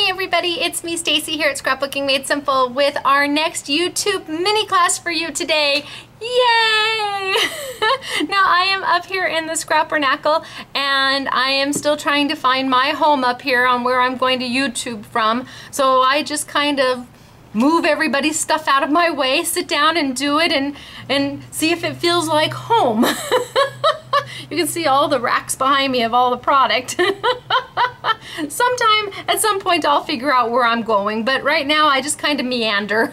Hey everybody, it's me Stacy here at Scrapbooking Made Simple with our next YouTube mini class for you today. Yay! Now I am up here in the Scrapbernacle and I am still trying to find my home up here on where I'm going to YouTube from. So I just kind of move everybody's stuff out of my way, sit down and do it and see if it feels like home. You can see all the racks behind me of all the product. At some point I'll figure out where I'm going, but right now I just kind of meander.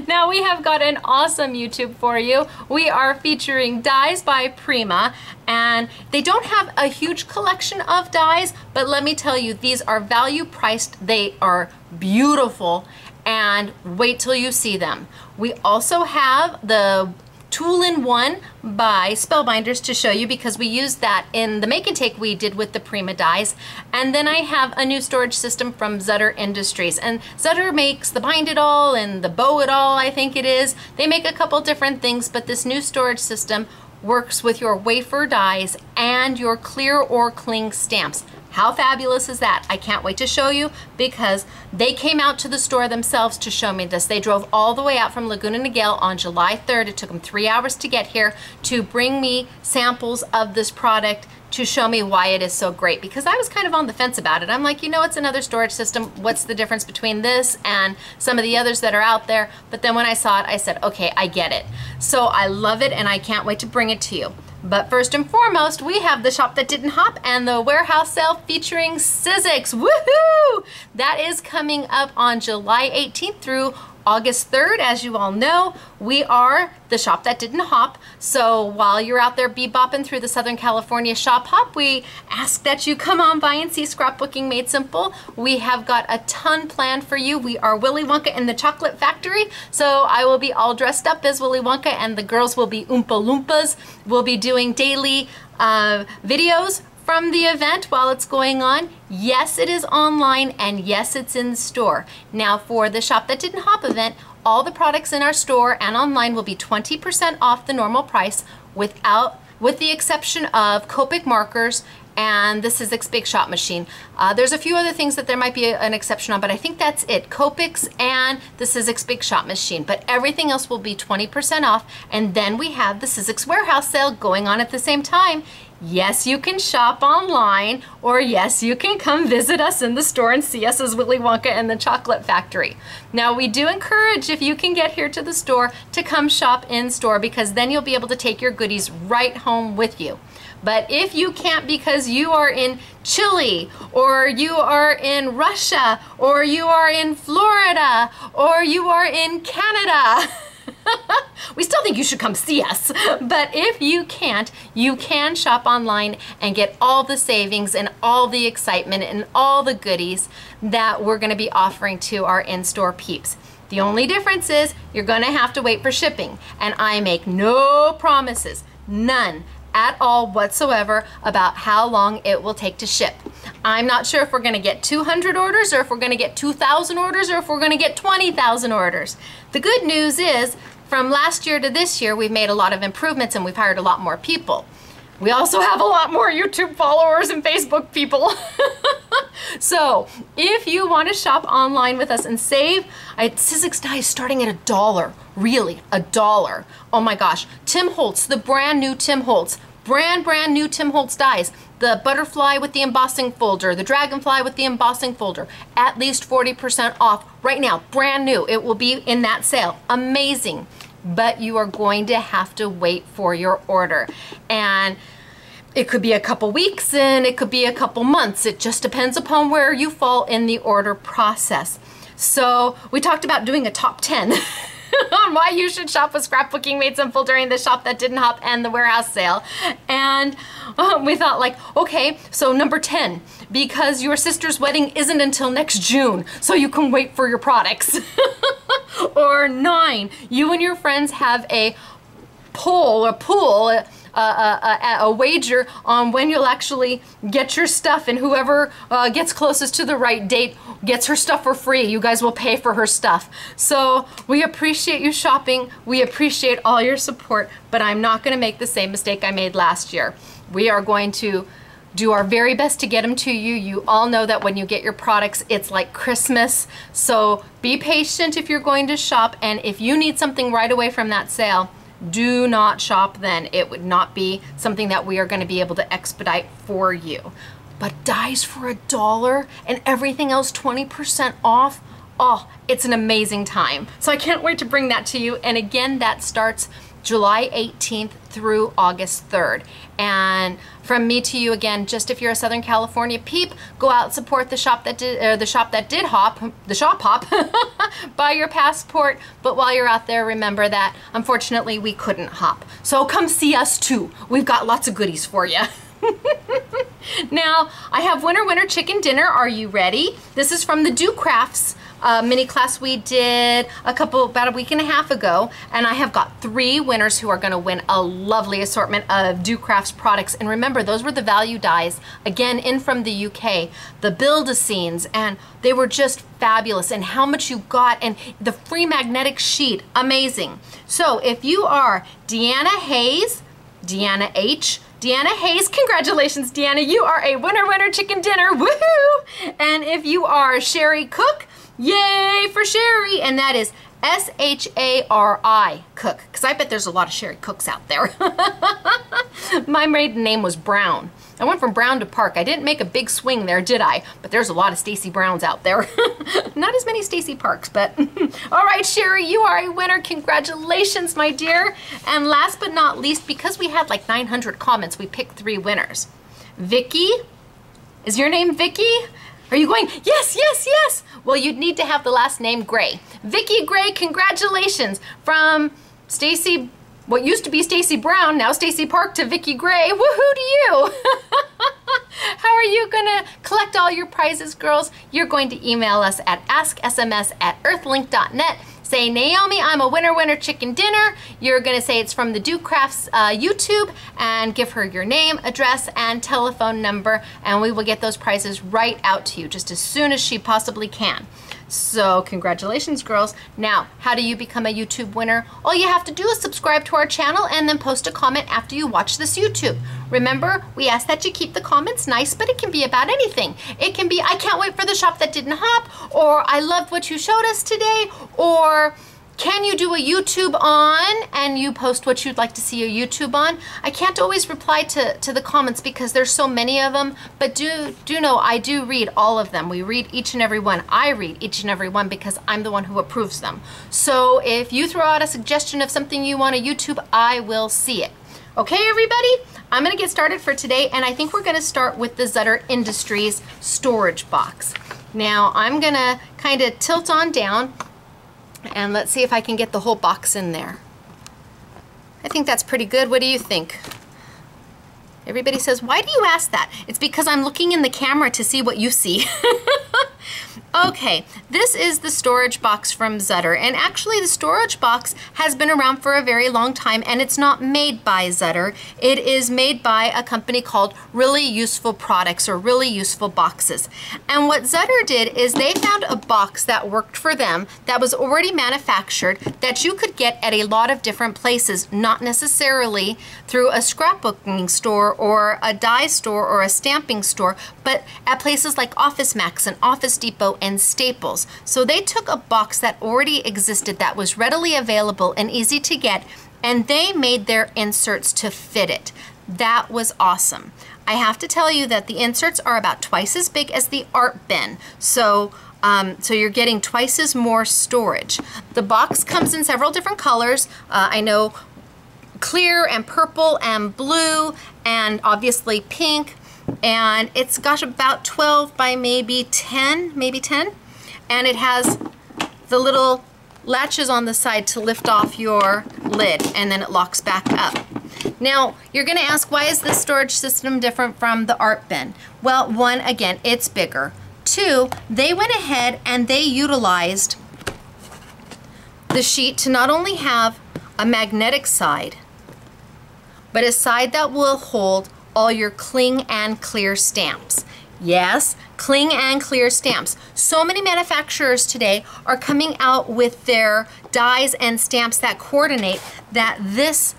Now we have got an awesome YouTube for you. We are featuring dies by Prima, and they don't have a huge collection of dies, but let me tell you, these are value priced. They are beautiful, and wait till you see them. We also have the Tool-in-One by Spellbinders to show you because we used that in the make and take we did with the Prima dies. And then I have a new storage system from Zutter Industries, and Zutter makes the Bind It All and the Bow It All, I think it is. They make a couple different things, but this new storage system works with your wafer dies and your clear or cling stamps. How fabulous is that? I can't wait to show you because they came out to the store themselves to show me this. They drove all the way out from Laguna Niguel on July 3rd. It took them 3 hours to get here to bring me samples of this product to show me why it is so great, because I was kind of on the fence about it. I'm like, you know, it's another storage system. What's the difference between this and some of the others that are out there? But then when I saw it, I said, okay, I get it. So I love it and I can't wait to bring it to you. But first and foremost, we have the Shop That Didn't Hop and the warehouse sale featuring Sizzix. Woohoo! That is coming up on July 18th through August 3rd. As you all know, we are the Shop That Didn't Hop. So while you're out there bebopping through the Southern California shop hop, we ask that you come on by and see Scrapbooking Made Simple. We have got a ton planned for you. We are Willy Wonka and the Chocolate Factory. So I will be all dressed up as Willy Wonka and the girls will be Oompa Loompas. We'll be doing daily videos from the event while it's going on. Yes, it is online, and yes, it's in store. Now for the Shop That Didn't Hop event, all the products in our store and online will be 20% off the normal price with the exception of Copic markers and the Sizzix Big Shot machine. There's a few other things that there might be an exception on, but I think that's it. Copics and the Sizzix Big Shot machine, but everything else will be 20% off. And then we have the Sizzix warehouse sale going on at the same time. Yes, you can shop online, or yes, you can come visit us in the store and see us as Willy Wonka and the Chocolate Factory. Now, we do encourage, if you can get here to the store, to come shop in store, because then you'll be able to take your goodies right home with you. But if you can't because you are in Chile, or you are in Russia, or you are in Florida, or you are in Canada, we still think you should come see us. But if you can't, you can shop online and get all the savings and all the excitement and all the goodies that we're going to be offering to our in-store peeps. The only difference is you're going to have to wait for shipping, and I make no promises, none at all whatsoever, about how long it will take to ship. I'm not sure if we're gonna get 200 orders, or if we're gonna get 2,000 orders, or if we're gonna get 20,000 orders. The good news is, from last year to this year, we've made a lot of improvements and we've hired a lot more people. We also have a lot more YouTube followers and Facebook people. So if you want to shop online with us and save, Sizzix dies starting at $1, really, $1. Oh my gosh, Tim Holtz, the brand new Tim Holtz, brand new Tim Holtz dies. The butterfly with the embossing folder, the dragonfly with the embossing folder, at least 40% off right now, brand new. It will be in that sale, amazing. But you are going to have to wait for your order. And it could be a couple weeks and it could be a couple months. It just depends upon where you fall in the order process. So we talked about doing a top 10 on why you should shop with Scrapbooking Made Simple during the Shop That Didn't Hop and the warehouse sale. And we thought, like, okay, so number 10, because your sister's wedding isn't until next June, so you can wait for your products. Or 9, you and your friends have a pool, a wager on when you'll actually get your stuff, and whoever gets closest to the right date gets her stuff for free. You guys will pay for her stuff. So we appreciate you shopping. We appreciate all your support, but I'm not going to make the same mistake I made last year. We are going to do our very best to get them to you. You all know that when you get your products, it's like Christmas. So be patient if you're going to shop, and if you need something right away from that sale, do not shop then. It would not be something that we are going to be able to expedite for you. But dies for $1 and everything else 20% off. Oh, it's an amazing time. So I can't wait to bring that to you. And again, that starts July 18th through August 3rd. And from me to you again, just if you're a Southern California peep, go out and support the shop that did hop, buy your passport. But while you're out there, remember that unfortunately we couldn't hop. So come see us too. We've got lots of goodies for you. Now, I have Winter Chicken Dinner. Are you ready? This is from the Do Crafts mini class we did about a week and a half ago, and I have got 3 winners who are going to win a lovely assortment of Do Crafts products. And remember, those were the value dies, again, in from the UK, the Build-A-Scenes, and they were just fabulous. And how much you got, and the free magnetic sheet, amazing. So if you are Deanna Hayes, Deanna H, Deanna Hayes, congratulations, Deanna. You are a winner chicken dinner, woohoo! And if you are Sherry Cook, yay for Sherry, and that is S-H-A-R-I, Cook, because I bet there's a lot of Sherry Cooks out there. My maiden name was Brown. I went from Brown to Park. I didn't make a big swing there, did I? But there's a lot of Stacy Browns out there. Not as many Stacy Parks, but all right, Sherry, you are a winner. Congratulations, my dear. And last but not least, because we had like 900 comments, we picked 3 winners. Vicky, is your name Vicky? Are you going, yes, yes, yes? Well, you'd need to have the last name Gray. Vicky Gray, congratulations. From Stacy, what used to be Stacy Brown, now Stacy Park, to Vicky Gray. Woohoo to you. How are you gonna collect all your prizes, girls? You're going to email us at asksms@earthlink.net. Say, Naomi, I'm a winner chicken dinner. You're gonna say it's from the Do Crafts YouTube, and give her your name, address, and telephone number, and we will get those prizes right out to you just as soon as she possibly can. So congratulations, girls. Now, how do you become a YouTube winner? All you have to do is subscribe to our channel and then post a comment after you watch this YouTube. Remember, we ask that you keep the comments nice, but it can be about anything. It can be, I can't wait for the shop that didn't hop, or I loved what you showed us today, or can you do a YouTube on, and you post what you'd like to see a YouTube on. I can't always reply to the comments because there's so many of them, but do know I do read all of them. We read each and every one. I read each and every one because I'm the one who approves them. So if you throw out a suggestion of something you want to YouTube, I will see it. Okay, everybody? I'm gonna get started for today, and I think we're gonna start with the Zutter Industries storage box. Now, I'm gonna kind of tilt on down, and let's see if I can get the whole box in there. I think that's pretty good. What do you think? Everybody says, why do you ask that? It's because I'm looking in the camera to see what you see. Okay, this is the storage box from Zutter, and actually the storage box has been around for a very long time, and it's not made by Zutter. It is made by a company called Really Useful Products, or Really Useful Boxes. And what Zutter did is they found a box that worked for them, that was already manufactured, that you could get at a lot of different places, not necessarily through a scrapbooking store or a die store or a stamping store, but at places like Office Max and Office Depot and Staples. So they took a box that already existed, that was readily available and easy to get, and they made their inserts to fit it. That was awesome. I have to tell you that the inserts are about twice as big as the art bin. So you're getting twice as more storage. The box comes in several different colors. I know clear and purple and blue and obviously pink. And it's got about 12 by maybe 10, and it has the little latches on the side to lift off your lid, and then it locks back up. Now, you're gonna ask, why is this storage system different from the art bin? Well, one, again, it's bigger. Two, they went ahead and they utilized the sheet to not only have a magnetic side, but a side that will hold all your cling and clear stamps. Yes, cling and clear stamps. So many manufacturers today are coming out with their dies and stamps that coordinate, that this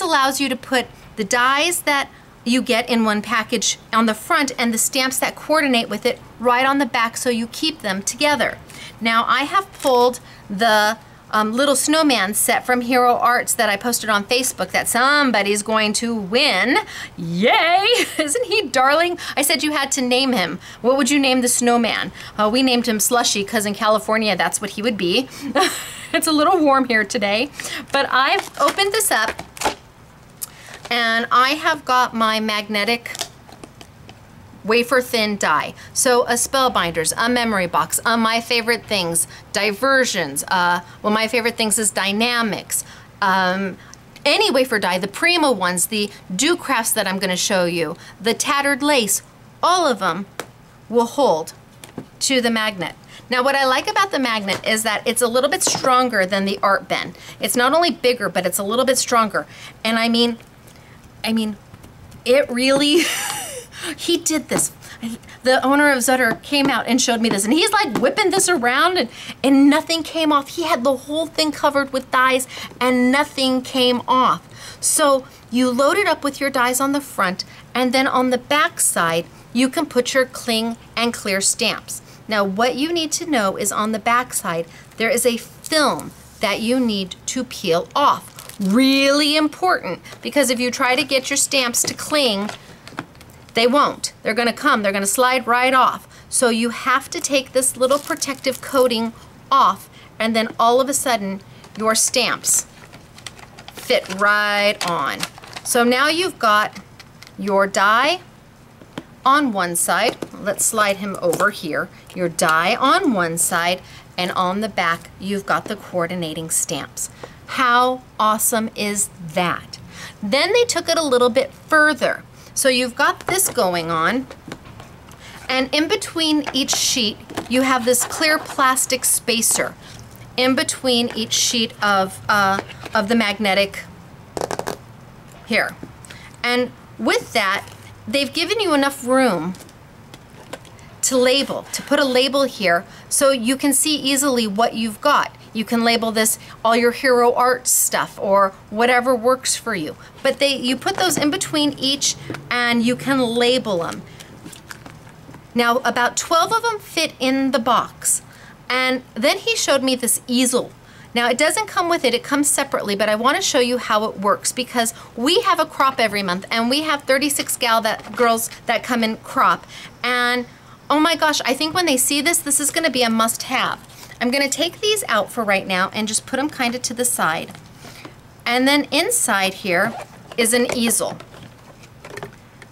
allows you to put the dies that you get in one package on the front, and the stamps that coordinate with it right on the back, so you keep them together. Now I have pulled the little snowman set from Hero Arts that I posted on Facebook that somebody's going to win. Yay! Isn't he darling? I said you had to name him. What would you name the snowman? We named him Slushy because in California that's what he would be. It's a little warm here today, but I've opened this up and I have got my magnetic wafer thin die. So a Spellbinders, a memory box, my favorite things, diversions, well, my favorite things is dynamics, any wafer die, the Prima ones, the do crafts that I'm going to show you, the tattered lace, all of them will hold to the magnet. Now what I like about the magnet is that it's a little bit stronger than the art bend. It's not only bigger, but it's a little bit stronger. And I mean, it really, he did this. The owner of Zutter came out and showed me this, and he's like whipping this around and nothing came off. He had the whole thing covered with dies and nothing came off. So you load it up with your dies on the front, and then on the back side, you can put your cling and clear stamps. Now what you need to know is on the back side, there is a film that you need to peel off. Really important, because if you try to get your stamps to cling, they won't. They're gonna come, they're gonna slide right off. So you have to take this little protective coating off, and then all of a sudden, your stamps fit right on. So now you've got your die on one side. Let's slide him over here. Your die on one side, and on the back, you've got the coordinating stamps. How awesome is that? Then they took it a little bit further. So you've got this going on, and in between each sheet, you have this clear plastic spacer in between each sheet of the magnetic here. And with that, they've given you enough room to label, to put a label here so you can see easily what you've got. You can label this all your Hero Arts stuff or whatever works for you. But you put those in between each and you can label them. Now about 12 of them fit in the box. And then he showed me this easel. Now it doesn't come with it, it comes separately, but I want to show you how it works because we have a crop every month and we have 36 girls that come in crop. And oh my gosh, I think when they see this, this is going to be a must-have. I'm going to take these out for right now and just put them kind of to the side. And then inside here is an easel.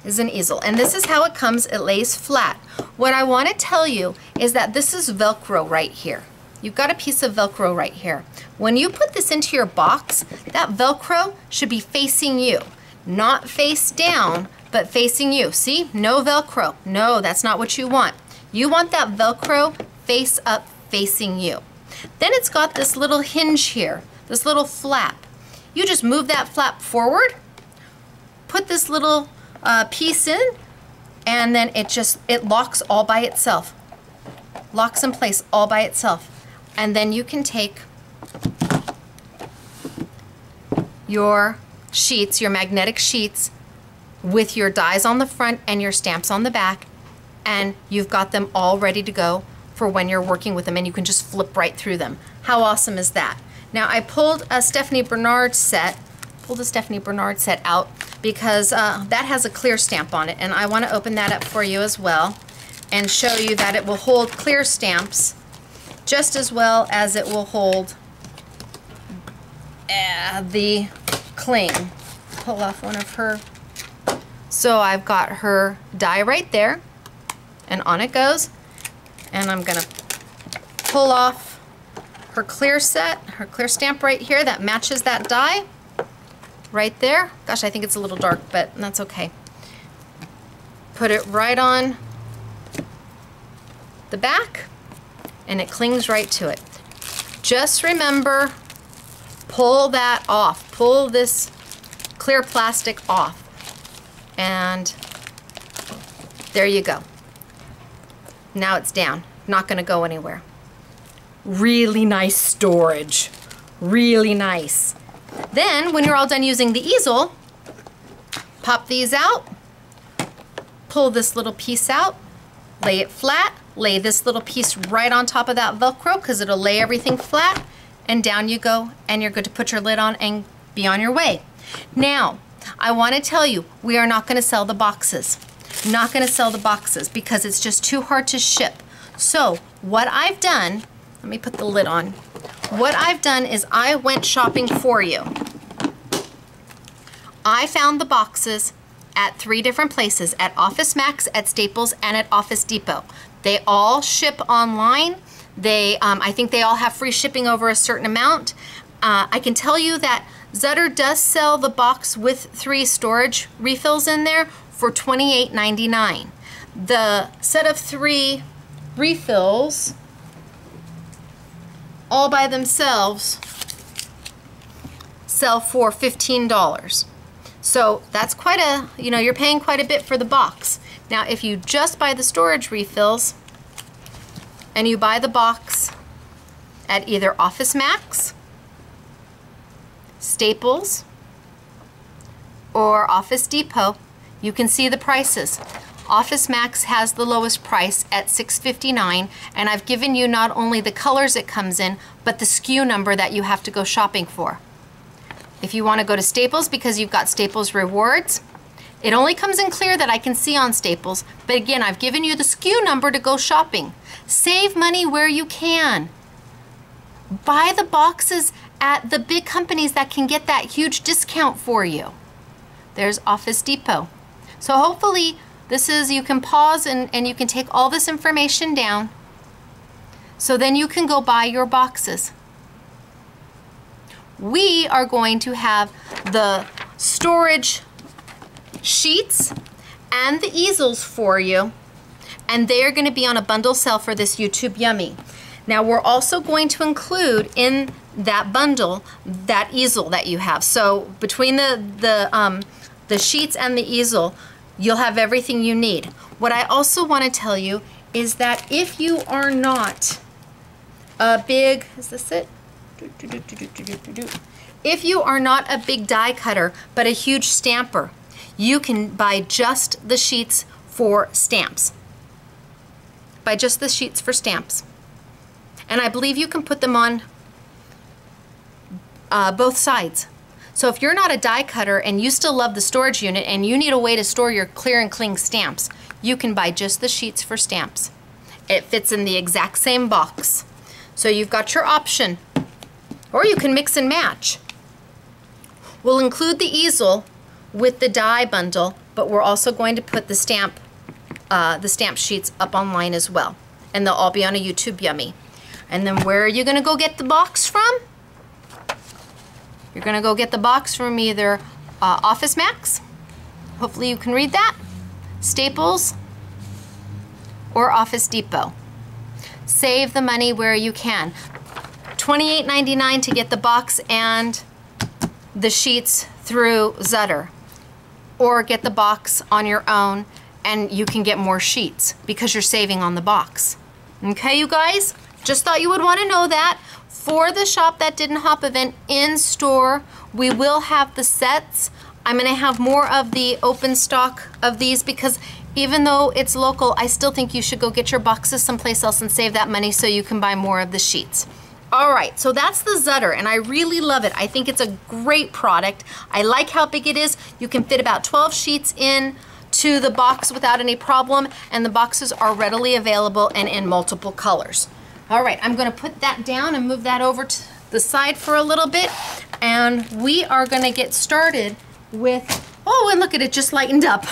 And this is how it comes. It lays flat. What I want to tell you is that this is Velcro right here. You've got a piece of Velcro right here. When you put this into your box, that Velcro should be facing you. Not face down, but facing you. See? No Velcro. No, that's not what you want. You want that Velcro face up, facing you. Then it's got this little hinge here, this little flap. You just move that flap forward, put this little piece in, and then it locks all by itself. Locks in place all by itself. And then you can take your sheets, your magnetic sheets, with your dies on the front and your stamps on the back, and you've got them all ready to go for when you're working with them, and you can just flip right through them. How awesome is that? Now I pulled a Stephanie Bernard set, out because that has a clear stamp on it, and I want to open that up for you as well and show you that it will hold clear stamps just as well as it will hold the cling. Pull off one of her. So I've got her die right there, and on it goes. And I'm gonna pull off her clear stamp right here that matches that die right there. Gosh, I think it's a little dark, but that's okay. Put it right on the back, and it clings right to it. Just remember, pull that off. Pull this clear plastic off. And there you go. Now it's down, not gonna go anywhere. Really nice storage, really nice. Then when you're all done using the easel, pop these out, pull this little piece out, lay it flat, lay this little piece right on top of that Velcro because it'll lay everything flat, and down you go, and you're good to put your lid on and be on your way. Now, I want to tell you, we are not going to sell the boxes. Not going to sell the boxes because it's just too hard to ship. So what I've done, let me put the lid on. What I've done is I went shopping for you. I found the boxes at 3 different places, at Office Max, at Staples, and at Office Depot. They all ship online. I think they all have free shipping over a certain amount. I can tell you that Zutter does sell the box with 3 storage refills in there for $28.99. The set of 3 refills all by themselves sell for $15. So that's quite a, you're paying quite a bit for the box. Now if you just buy the storage refills and you buy the box at either Office Max, Staples, or Office Depot, you can see the prices. Office Max has the lowest price at $6.59, and I've given you not only the colors it comes in, but the SKU number that you have to go shopping for. If you want to go to Staples because you've got Staples rewards, it only comes in clear that I can see on Staples, but again, I've given you the SKU number to go shopping. Save money where you can. Buy the boxes at the big companies that can get that huge discount for you. There's Office Depot. So hopefully you can pause and you can take all this information down so then you can go buy your boxes. We are going to have the storage sheets and the easels for you, and they are going to be on a bundle sale for this YouTube Yummy. Now we're also going to include in that bundle that easel that you have. So between the sheets and the easel, you'll have everything you need. What I also want to tell you is that if you are not a big, is this it? If you are not a big die cutter, but a huge stamper, you can buy just the sheets for stamps. Buy just the sheets for stamps. And I believe you can put them on both sides. So if you're not a die cutter and you still love the storage unit and you need a way to store your clear and cling stamps, you can buy just the sheets for stamps. It fits in the exact same box. So you've got your option. Or you can mix and match. We'll include the easel with the die bundle, but we're also going to put the stamp sheets up online as well. And they'll all be on a YouTube Yummy. And then where are you going to go get the box from? You're going to go get the box from either Office Max, hopefully you can read that, Staples, or Office Depot. Save the money where you can. $28.99 to get the box and the sheets through Zutter, or get the box on your own and you can get more sheets because you're saving on the box. Okay, you guys? Just thought you would want to know that. For the Shop That Didn't Hop event in store, we will have the sets. I'm going to have more of the open stock of these because even though it's local, I still think you should go get your boxes someplace else and save that money so you can buy more of the sheets. All right, so that's the Zutter, and I really love it. I think it's a great product. I like how big it is. You can fit about 12 sheets in to the box without any problem, and the boxes are readily available and in multiple colors. All right, I'm gonna put that down and move that over to the side for a little bit, and we are gonna get started with, oh, and look at it, just lightened up.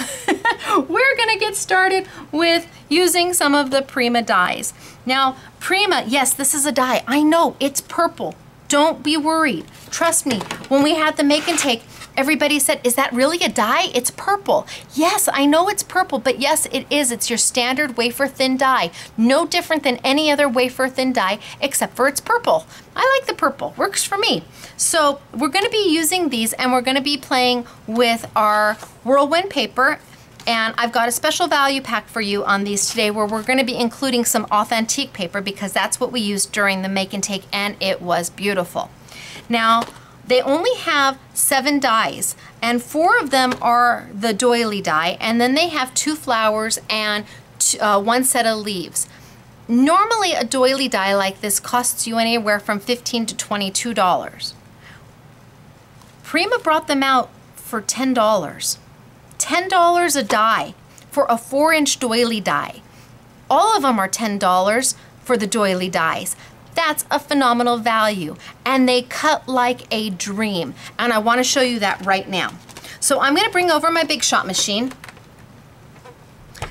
We're gonna get started with using some of the Prima dies. Now, Prima, yes, this is a die. I know, it's purple. Don't be worried. Trust me, when we had the make and take, everybody said, is that really a die? It's purple. Yes, I know it's purple, but yes, it is. It's your standard wafer thin die. No different than any other wafer thin die, except for it's purple. I like the purple, works for me. So we're gonna be using these and we're gonna be playing with our Whirlwind paper, and I've got a special value pack for you on these today where we're gonna be including some authentic paper because that's what we used during the make and take, and it was beautiful. Now, they only have 7 dies, And 4 of them are the doily die, and then they have 2 flowers and 1 set of leaves. Normally a doily die like this costs you anywhere from $15 to $22. Prima brought them out for $10. $10 a die for a 4-inch doily die. All of them are $10 for the doily dies. That's a phenomenal value, and they cut like a dream. And I want to show you that right now. So I'm going to bring over my Big Shot machine,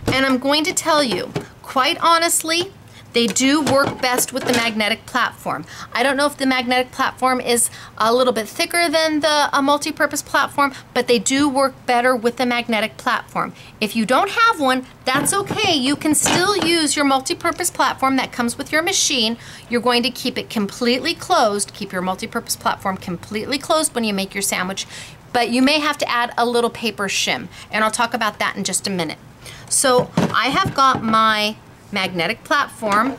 and I'm going to tell you, quite honestly, they do work best with the magnetic platform. I don't know if the magnetic platform is a little bit thicker than the multi-purpose platform, but they do work better with the magnetic platform. If you don't have one, that's okay. You can still use your multi-purpose platform that comes with your machine. You're going to keep it completely closed. Keep your multi-purpose platform completely closed when you make your sandwich, but you may have to add a little paper shim, and I'll talk about that in just a minute. So I have got my magnetic platform.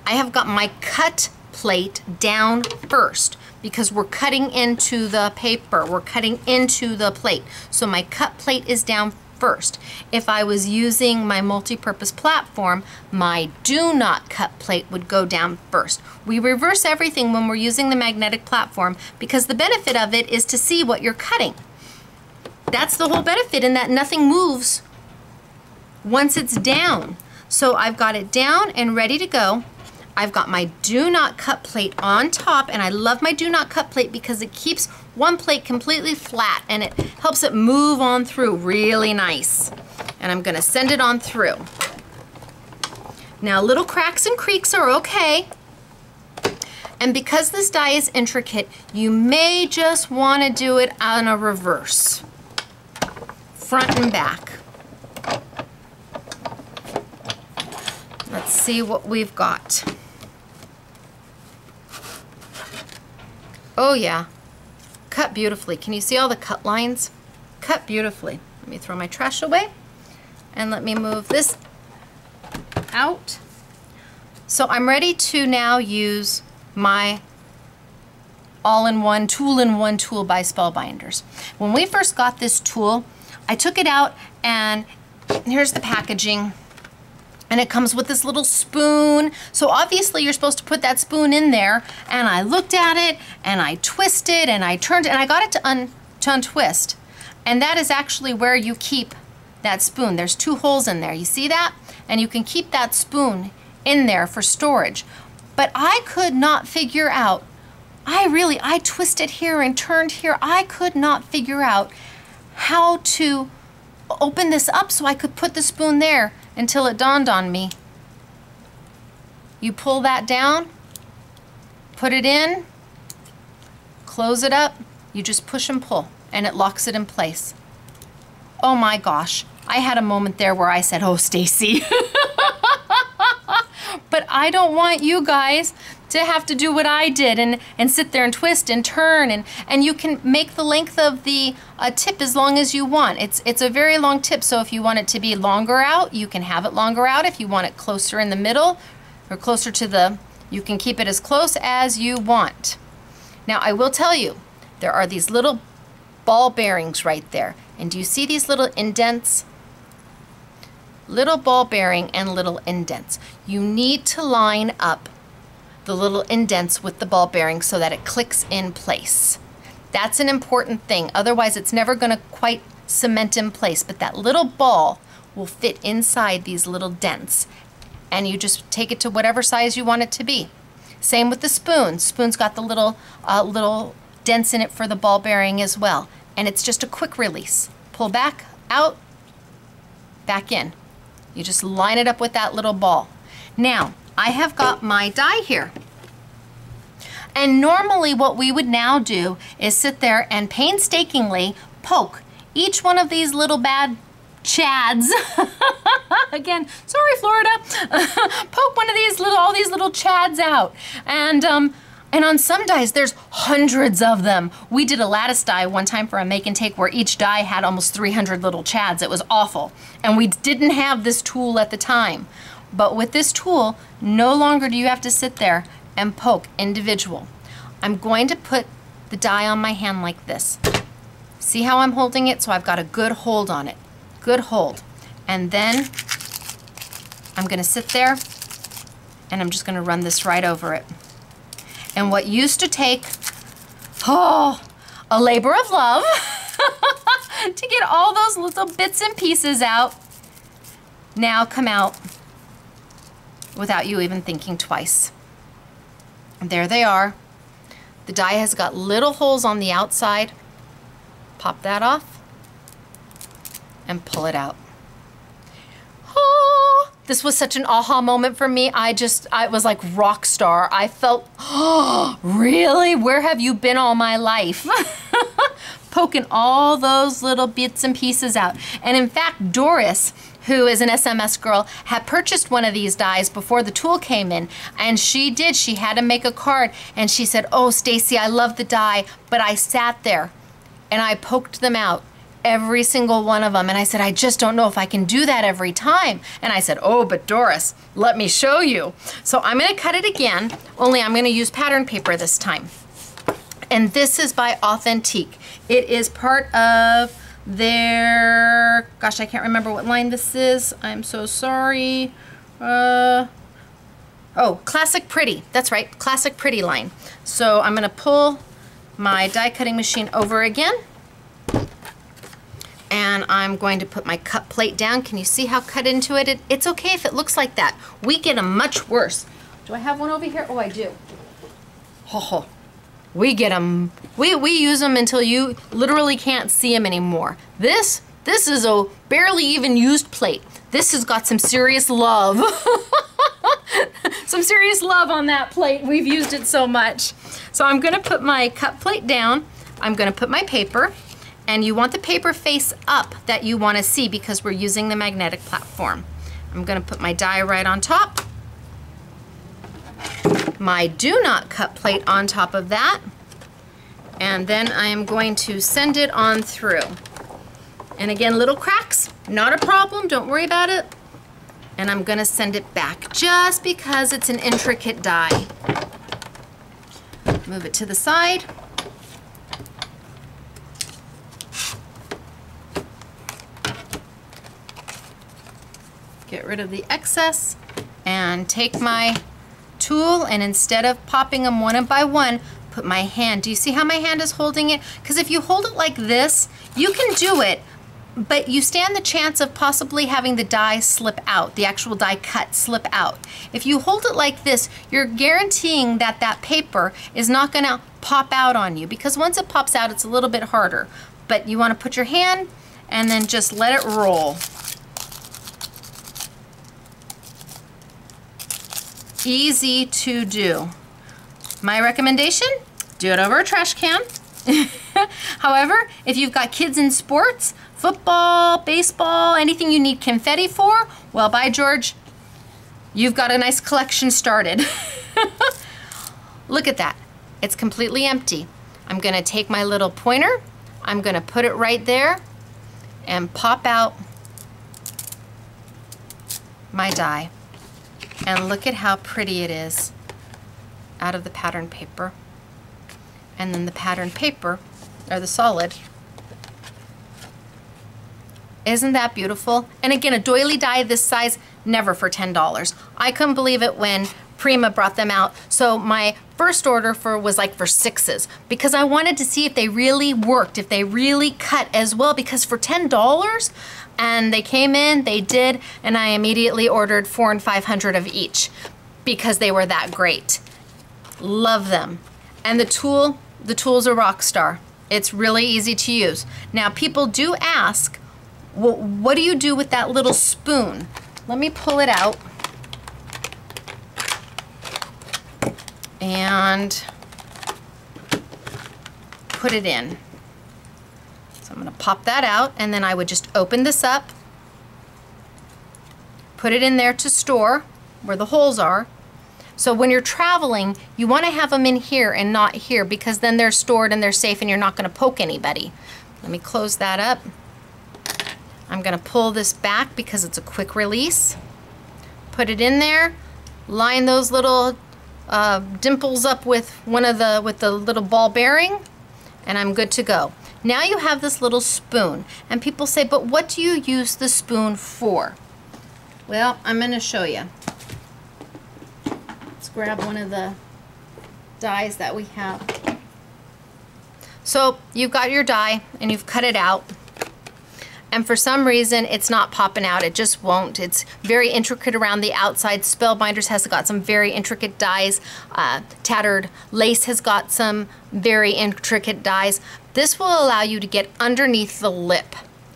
I have got my cut plate down first because we're cutting into the paper. We're cutting into the plate. So my cut plate is down first. If I was using my multi-purpose platform, my do not cut plate would go down first. We reverse everything when we're using the magnetic platform because the benefit of it is to see what you're cutting. That's the whole benefit, in that nothing moves once it's down. So I've got it down and ready to go. I've got my do not cut plate on top, and I love my do not cut plate because it keeps one plate completely flat and it helps it move on through really nice. And I'm gonna send it on through. Now little cracks and creaks are okay. And because this die is intricate, you may just wanna do it on a reverse, front and back. Let's see what we've got. Oh yeah, cut beautifully. Can you see all the cut lines? Cut beautifully. Let me throw my trash away and let me move this out. So I'm ready to now use my all-in-one, tool-in-one tool by Spellbinders. When we first got this tool, I took it out, and here's the packaging. And it comes with this little spoon. So obviously you're supposed to put that spoon in there. And I looked at it, and I twisted, and I turned it, and I got it to untwist. And that is actually where you keep that spoon. There's 2 holes in there. You see that? And you can keep that spoon in there for storage. But I could not figure out, I twisted here and turned here. I could not figure out how to open this up so I could put the spoon there, until it dawned on me. You pull that down, put it in, close it up, you just push and pull, and it locks it in place. Oh my gosh, I had a moment there where I said, oh, Stacy. But I don't want you guys to have to do what I did and sit there and twist and turn, and you can make the length of the tip as long as you want. It's a very long tip, so if you want it to be longer out, you can have it longer out. If you want it closer in the middle or closer to the, you can keep it as close as you want. Now I will tell you, there are these little ball bearings right there, and do you see these little indents? Little ball bearing and little indents. You need to line up the little indents with the ball bearing so that it clicks in place. That's an important thing. Otherwise, it's never going to quite cement in place. But that little ball will fit inside these little dents, and you just take it to whatever size you want it to be. Same with the spoon. Spoon's got the little dents in it for the ball bearing as well. And it's just a quick release. Pull back, out, back in. You just line it up with that little ball. Now, I have got my die here. And normally what we would now do is sit there and painstakingly poke each one of these little bad chads. Again, sorry, Florida. Poke one of these all these little chads out. And on some dies, there's hundreds of them. We did a lattice die one time for a make and take where each die had almost 300 little chads. It was awful. And we didn't have this tool at the time. But with this tool, no longer do you have to sit there and poke individual. I'm going to put the die on my hand like this. See how I'm holding it? So I've got a good hold on it. Good hold. And then I'm gonna sit there and I'm just gonna run this right over it. And what used to take, a labor of love to get all those little bits and pieces out, now come out without you even thinking twice. And there they are. The die has got little holes on the outside. Pop that off and pull it out. Oh, this was such an aha moment for me. I was like rock star. I felt, oh, really? Where have you been all my life? Poking all those little bits and pieces out. And in fact, Doris, who is an SMS girl, had purchased one of these dies before the tool came in, and she had to make a card, and she said, oh, Stacy, I love the die, but I sat there and I poked them out, every single one of them, and I said, I just don't know if I can do that every time. And I said, oh, but Doris, let me show you. So I'm gonna cut it again, only I'm gonna use pattern paper this time. And this is by Authentique. It is part of their, gosh, I can't remember what line this is. I'm so sorry. Oh, Classic Pretty. That's right, Classic Pretty line. So I'm gonna pull my die cutting machine over again. And I'm going to put my cut plate down. Can you see how cut into it? It's okay if it looks like that. We get them much worse. Do I have one over here? Oh, I do. Oh. We get them, we use them until you literally can't see them anymore. This is a barely even used plate. This has got some serious love. Some serious love on that plate. We've used it so much. So I'm gonna put my cut plate down. I'm gonna put my paper, and you want the paper face up that you wanna see because we're using the magnetic platform. I'm gonna put my die right on top. My do not cut plate on top of that, and then I am going to send it on through. And again, little cracks, not a problem, don't worry about it. And I'm gonna send it back just because it's an intricate die. Move it to the side. Get rid of the excess and take my tool, and instead of popping them one by one, put my hand. Do you see how my hand is holding it? Because if you hold it like this, you can do it, but you stand the chance of possibly having the die slip out, the actual die cut slip out. If you hold it like this, you're guaranteeing that that paper is not gonna pop out on you, because once it pops out, it's a little bit harder. But you wanna put your hand and then just let it roll. Easy to do. My recommendation, do it over a trash can. However, if you've got kids in sports, football, baseball, anything you need confetti for, well, by George, you've got a nice collection started. Look at that. It's completely empty. I'm gonna take my little pointer, I'm gonna put it right there and pop out my die. And look at how pretty it is out of the pattern paper. And then the pattern paper, or the solid. Isn't that beautiful? And again, a doily die this size, never for $10. I couldn't believe it when Prima brought them out. So my first order was like for 6s, because I wanted to see if they really worked, if they really cut as well, because for $10, and they came in, they did, and I immediately ordered 400 and 500 of each because they were that great. Love them. And the tool's a rock star. It's really easy to use. Now, people do ask, well, what do you do with that little spoon? Let me pull it out. And put it in. So I'm gonna pop that out, and then I would just open this up, put it in there to store where the holes are. So when you're traveling, you wanna have them in here and not here, because then they're stored and they're safe and you're not gonna poke anybody. Let me close that up. I'm gonna pull this back because it's a quick release. Put it in there, line those little dimples up with with the little ball bearing, and I'm good to go. Now you have this little spoon, and people say, but what do you use the spoon for? Well, I'm going to show you. Let's grab one of the dies that we have. So you've got your die and you've cut it out, and for some reason it's not popping out. It just won't. It's very intricate around the outside. Spellbinders has got some very intricate dies. Tattered Lace has got some very intricate dies. This will allow you to get underneath the lip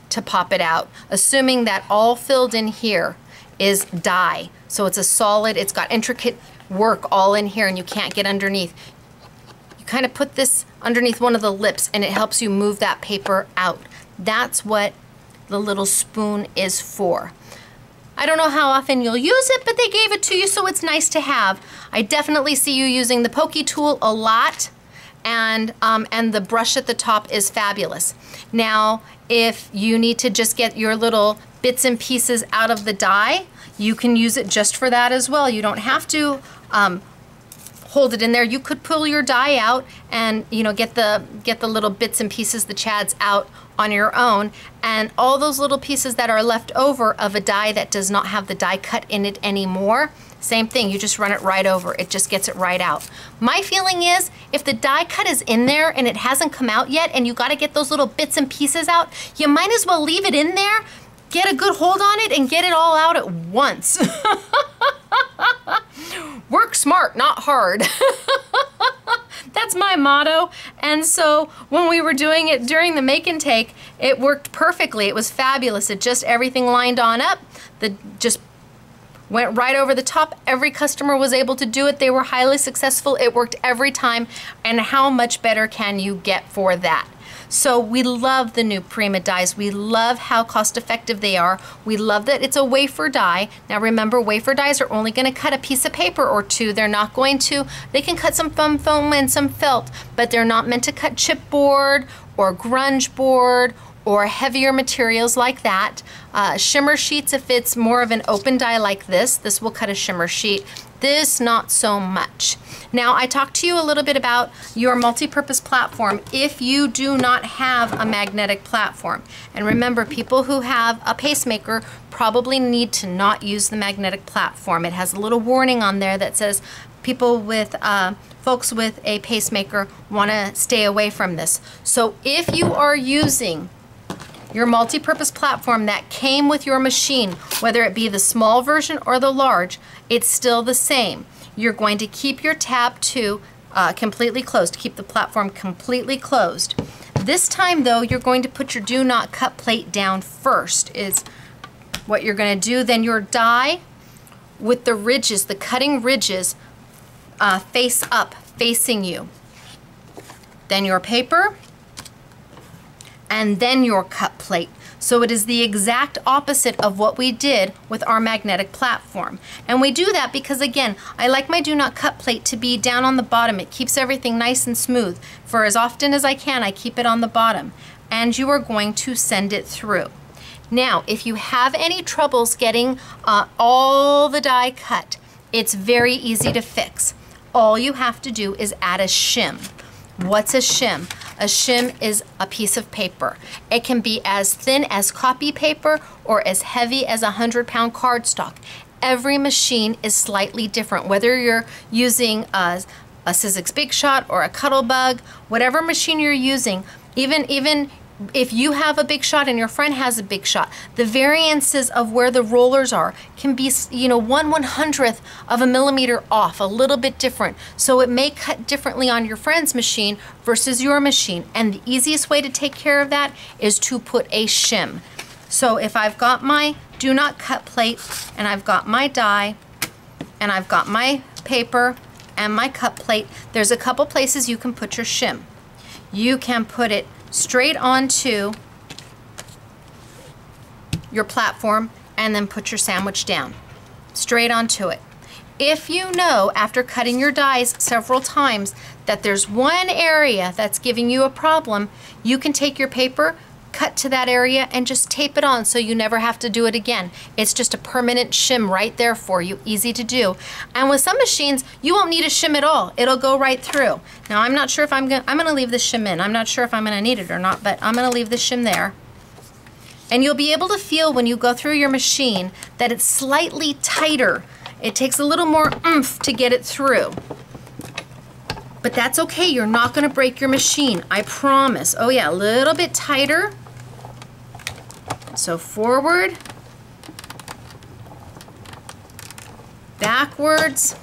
to pop it out, assuming that all filled in here is die. So it's a solid, it's got intricate work all in here and you can't get underneath. You kind of put this underneath one of the lips and it helps you move that paper out. That's what the little spoon is for. I don't know how often you'll use it, but they gave it to you, so it's nice to have. I definitely see you using the pokey tool a lot, and the brush at the top is fabulous. Now, if you need to just get your little bits and pieces out of the die, you can use it just for that as well. You don't have to hold it in there. You could pull your die out and, you know, get the little bits and pieces, the chads, out on your own, and all those little pieces that are left over of a die that does not have the die cut in it anymore, same thing, you just run it right over. It just gets it right out. My feeling is if the die cut is in there and it hasn't come out yet and you got to get those little bits and pieces out, you might as well leave it in there, get a good hold on it, and get it all out at once. Work smart, not hard. That's my motto. And so when we were doing it during the make and take, it worked perfectly. It was fabulous. It just, everything lined on up. Just went right over the top. Every customer was able to do it. They were highly successful. It worked every time. And how much better can you get for that? So we love the new Prima dies. We love how cost effective they are. We love that it's a wafer die. Now remember, wafer dies are only going to cut a piece of paper or two. They're not going to, they can cut some foam and some felt, but they're not meant to cut chipboard or grunge board or heavier materials like that. Shimmer sheets, if it's more of an open die like this will cut a shimmer sheet. This, not so much. Now, I talked to you a little bit about your multi-purpose platform if you do not have a magnetic platform. And remember, people who have a pacemaker probably need to not use the magnetic platform. It has a little warning on there that says people with, folks with a pacemaker want to stay away from this. So if you are using your multi-purpose platform that came with your machine, whether it be the small version or the large, it's still the same. You're going to keep your tab 2 completely closed, keep the platform completely closed. This time though, you're going to put your do not cut plate down first, is what you're going to do. Then your die with the ridges, the cutting ridges, face up, facing you. Then your paper, and then your cut plate. So it is the exact opposite of what we did with our magnetic platform. And we do that because, again, I like my do not cut plate to be down on the bottom. It keeps everything nice and smooth. For as often as I can, I keep it on the bottom. And you are going to send it through. Now, if you have any troubles getting all the die cut, it's very easy to fix. All you have to do is add a shim. What's a shim? A shim is a piece of paper. It can be as thin as copy paper or as heavy as 100-pound cardstock. Every machine is slightly different. Whether you're using a Sizzix Big Shot or a Cuttlebug, whatever machine you're using, even if you have a Big Shot and your friend has a Big Shot, the variances of where the rollers are can be, you know, 1/100th of a millimeter off, a little bit different. So it may cut differently on your friend's machine versus your machine. And the easiest way to take care of that is to put a shim. So if I've got my do not cut plate and I've got my die and I've got my paper and my cut plate, there's a couple places you can put your shim. You can put it straight onto your platform and then put your sandwich down. Straight onto it. If you know after cutting your dies several times that there's one area that's giving you a problem, you can take your paper, cut to that area and just tape it on so you never have to do it again. It's just a permanent shim right there for you, easy to do. And with some machines, you won't need a shim at all. It'll go right through. Now I'm not sure if I'm gonna leave the shim in. I'm not sure if I'm gonna need it or not, but I'm gonna leave the shim there. And you'll be able to feel when you go through your machine that it's slightly tighter. It takes a little more oomph to get it through. But that's okay, you're not gonna break your machine, I promise. Oh yeah, a little bit tighter. So forward, backwards.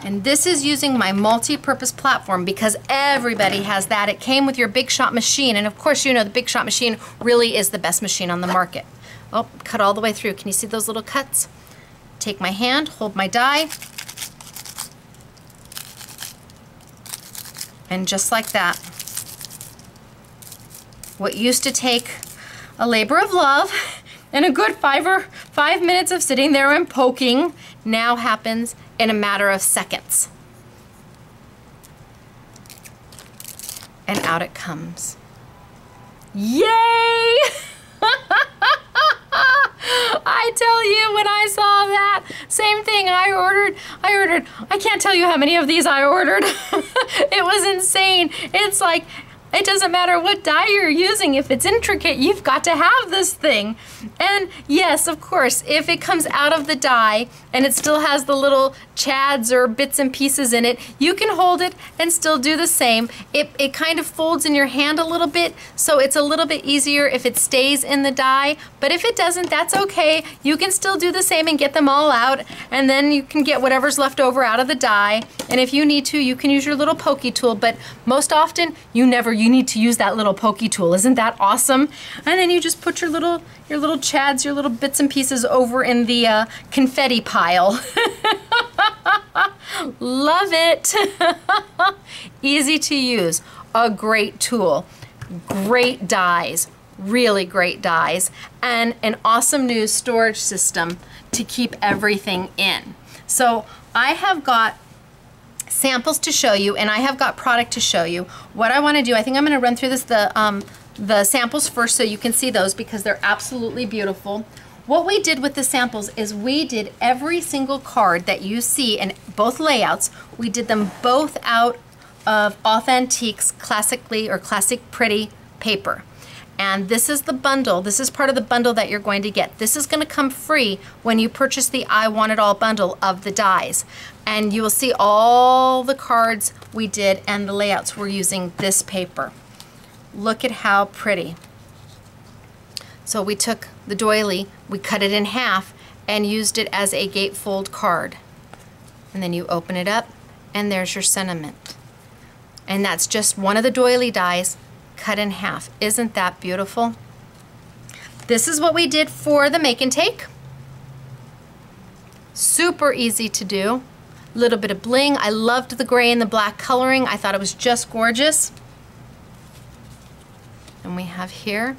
And this is using my multi-purpose platform because everybody has that. It came with your Big Shot machine, and of course you know the Big Shot machine really is the best machine on the market. Oh, cut all the way through. Can you see those little cuts? Take my hand, hold my die, and just like that, what used to take a labor of love and a good 5 minutes of sitting there and poking now happens in a matter of seconds. And out it comes. Yay! I tell you, when I saw that, same thing, I ordered, I can't tell you how many of these I ordered. It was insane. It's like, it doesn't matter what die you're using. If it's intricate, you've got to have this thing. And yes, of course, if it comes out of the die and it still has the little chads or bits and pieces in it, you can hold it and still do the same. It kind of folds in your hand a little bit, so it's a little bit easier if it stays in the die. But if it doesn't, that's okay. You can still do the same and get them all out, and then you can get whatever's left over out of the die. And if you need to, you can use your little pokey tool, but most often, you need to use that little pokey tool. Isn't that awesome? And then you just put your little chads, your little bits and pieces over in the confetti pile. Love it. Easy to use, a great tool, great dies, really great dies, and an awesome new storage system to keep everything in. So I have got samples to show you, and I have got product to show you. What I want to do, I think I'm going to run through this, the samples first so you can see those because they're absolutely beautiful. What we did with the samples is we did every single card that you see in both layouts, we did them both out of Authentique's Classically or Classic Pretty paper. And this is the bundle, this is part of the bundle that you're going to get. This is going to come free when you purchase the I Want It All bundle of the dies. And you will see all the cards we did and the layouts we're using this paper. Look at how pretty. So we took the doily, we cut it in half and used it as a gatefold card. And then you open it up and there's your sentiment. And that's just one of the doily dies cut in half. Isn't that beautiful? This is what we did for the make and take. Super easy to do. Little bit of bling. I loved the gray and the black coloring. I thought it was just gorgeous. And we have here,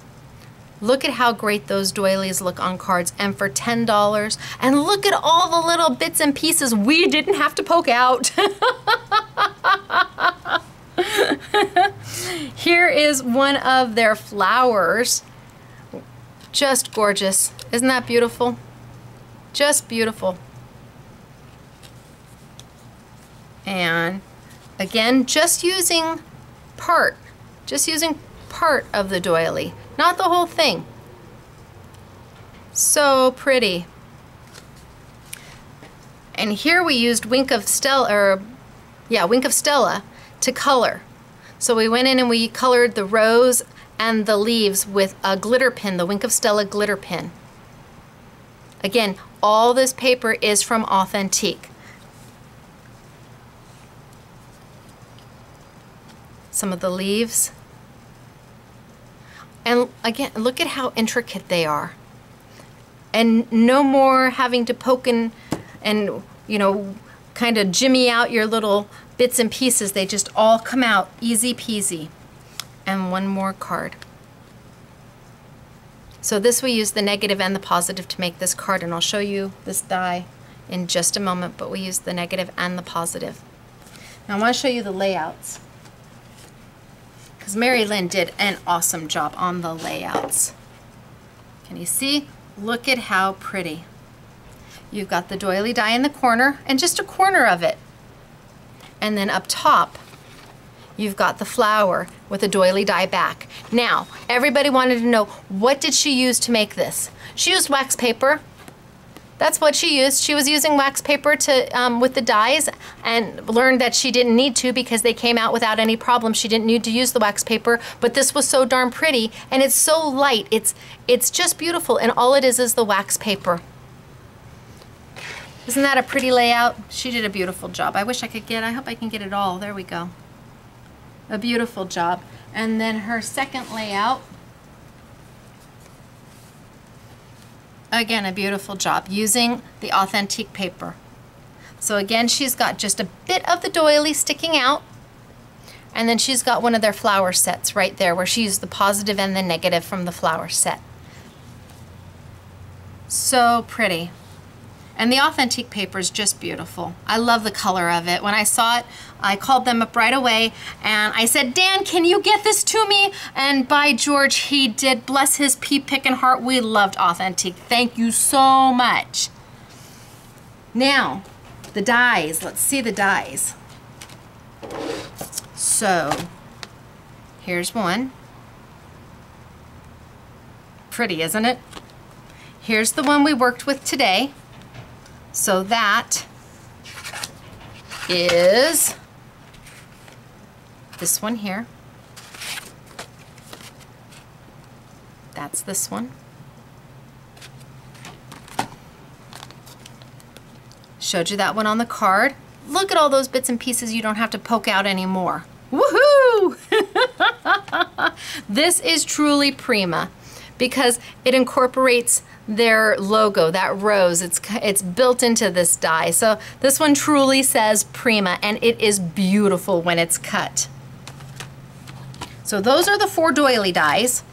look at how great those doilies look on cards, and for $10. And look at all the little bits and pieces we didn't have to poke out. Here is one of their flowers. Just gorgeous. Isn't that beautiful? Just beautiful. And again, just using part of the doily, not the whole thing. So pretty. And here we used Wink of Stella to color. So we went in and we colored the rose and the leaves with a glitter pin, the Wink of Stella glitter pin. Again, all this paper is from Authentique. Some of the leaves. And again, look at how intricate they are. And no more having to poke and you know, kind of jimmy out your little bits and pieces. They just all come out easy peasy. And one more card. So this we use the negative and the positive to make this card, and I'll show you this die in just a moment, but we use the negative and the positive. Now I want to show you the layouts. because Mary Lynn did an awesome job on the layouts. Can you see? Look at how pretty. You've got the doily die in the corner, and just a corner of it. And then up top, you've got the flower with a doily die back. Now, everybody wanted to know, what did she use to make this? She used wax paper. That's what she used. She was using wax paper to with the dies, and learned that she didn't need to because they came out without any problem. She didn't need to use the wax paper, but this was so darn pretty, and it's so light. It's just beautiful, and all it is the wax paper. Isn't that a pretty layout? She did a beautiful job. I wish I could I hope I can get it all. There we go. A beautiful job. And then her second layout, again, a beautiful job using the authentic paper. So again, she's got just a bit of the doily sticking out, and then she's got one of their flower sets right there where she used the positive and the negative from the flower set. So pretty. And the authentic paper is just beautiful. I love the color of it. When I saw it, I called them up right away and I said, Dan, can you get this to me? And by George, he did. Bless his pea-picking heart. We loved authentic. Thank you so much. Now, the dies. Let's see the dies. So, here's one. Pretty, isn't it? Here's the one we worked with today. So that is this one here. That's this one. Showed you that one on the card. Look at all those bits and pieces you don't have to poke out anymore. Woohoo! This is truly Prima because it incorporates their logo, that rose. It's built into this die. So this one truly says Prima, and it is beautiful when it's cut. So those are the 4 doily dies.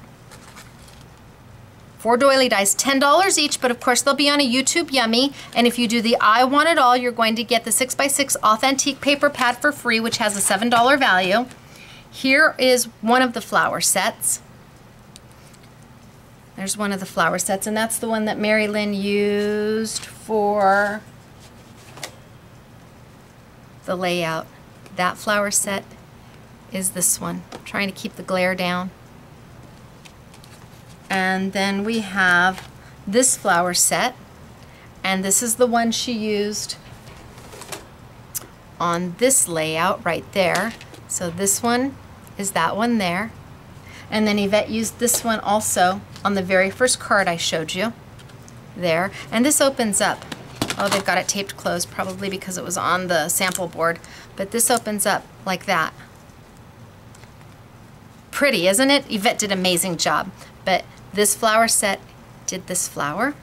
4 doily dies, $10 each, but of course they'll be on a YouTube Yummy. And if you do the I Want It All, you're going to get the 6x6 authentic paper pad for free, which has a $7 value. Here is one of the flower sets. There's one of the flower sets, and that's the one that Mary Lynn used for the layout. That flower set is this one. I'm trying to keep the glare down. And then we have this flower set, and this is the one she used on this layout right there. So this one is that one there. And then Yvette used this one also on the very first card I showed you there. And this opens up. Oh, they've got it taped closed probably because it was on the sample board. But this opens up like that. Pretty, isn't it? Yvette did an amazing job. But this flower set did this flower.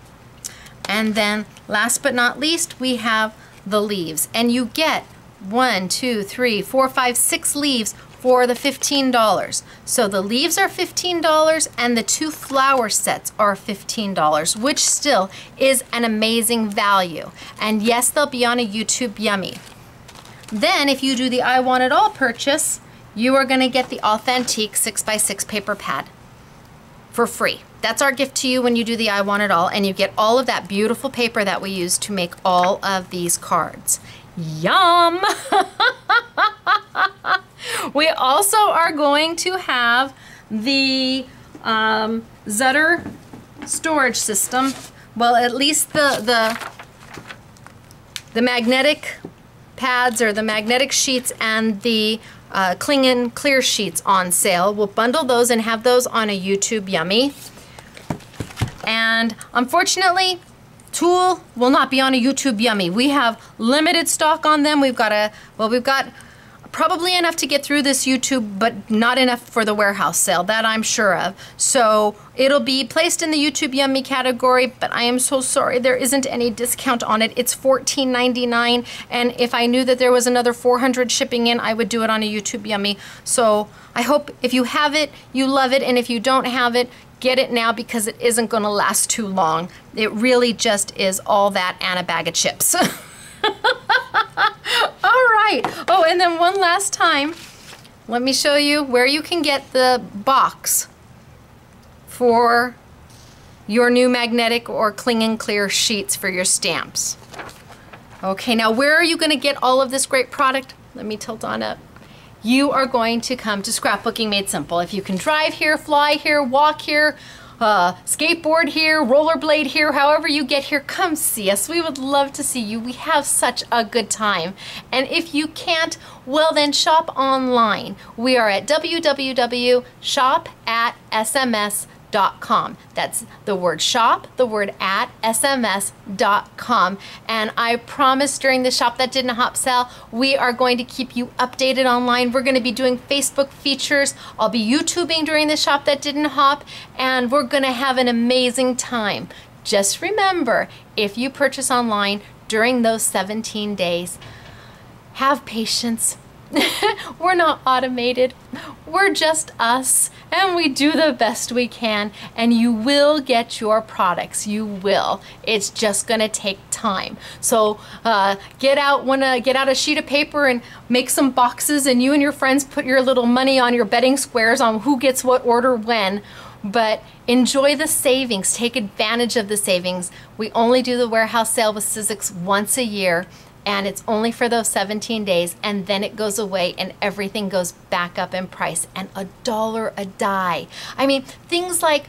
And then last but not least, we have the leaves. And you get 1, 2, 3, 4, 5, 6 leaves for the $15. So the leaves are $15 and the 2 flower sets are $15, which still is an amazing value. And yes, they'll be on a YouTube Yummy. Then if you do the I Want It All purchase, you are going to get the authentic 6x6 paper pad for free. That's our gift to you when you do the I Want It All, and you get all of that beautiful paper that we use to make all of these cards. Yum! We also are going to have the Zutter storage system. Well, at least the magnetic pads or the magnetic sheets and the Kling & Clear sheets on sale. We'll bundle those and have those on a YouTube Yummy. And unfortunately, Tulle will not be on a YouTube Yummy. We have limited stock on them. We've got probably enough to get through this YouTube, but not enough for the warehouse sale, that I'm sure of. So it'll be placed in the YouTube Yummy category, but I am so sorry there isn't any discount on it. It's $14.99, and if I knew that there was another 400 shipping in, I would do it on a YouTube Yummy. So I hope if you have it, you love it, and if you don't have it, get it now because it isn't going to last too long. It really just is all that and a bag of chips. All right. Oh, and then one last time, let me show you where you can get the box for your new magnetic or cling and clear sheets for your stamps. Okay, now where are you going to get all of this great product? Let me tilt on up. You are going to come to Scrapbooking Made Simple. If you can drive here, fly here, walk here, skateboard here, rollerblade here, however you get here, come see us. We would love to see you. We have such a good time. And if you can't, well then shop online. We are at www.shop@sms.com. That's the word shop, the word at, sms.com. And I promise during the Shop That Didn't Hop sale, we are going to keep you updated online. We're going to be doing Facebook features. I'll be YouTubing during the Shop That Didn't Hop, and we're going to have an amazing time. Just remember, if you purchase online during those 17 days, have patience. We're not automated. We're just us, and we do the best we can, and you will get your products. You will. It's just gonna take time. So get out a sheet of paper and make some boxes, and you and your friends put your little money on your betting squares on who gets what order when. But enjoy the savings. Take advantage of the savings. We only do the warehouse sale with Sizzix once a year, and it's only for those 17 days, and then it goes away and everything goes back up in price, and $1 a die. I mean, things like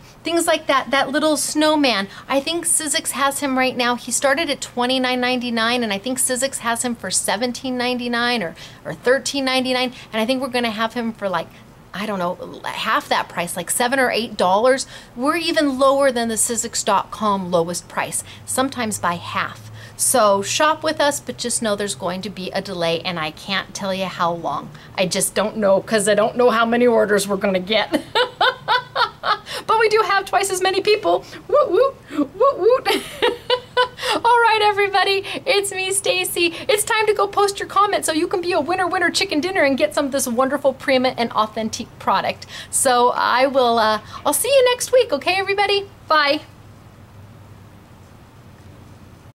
that little snowman. I think Sizzix has him right now. He started at $29.99, and I think Sizzix has him for $17.99 or $13.99, and I think we're gonna have him for like, I don't know, half that price, like $7 or $8. We're even lower than the Sizzix.com lowest price, sometimes by half. So shop with us, but just know there's going to be a delay, and I can't tell you how long. I just don't know, because I don't know how many orders we're going to get. But we do have twice as many people. Woot woot, woot woot. All right, everybody, it's me, Stacy. It's time to go post your comment so you can be a winner chicken dinner and get some of this wonderful Prima and authentic product. So I'll see you next week, okay, everybody? Bye.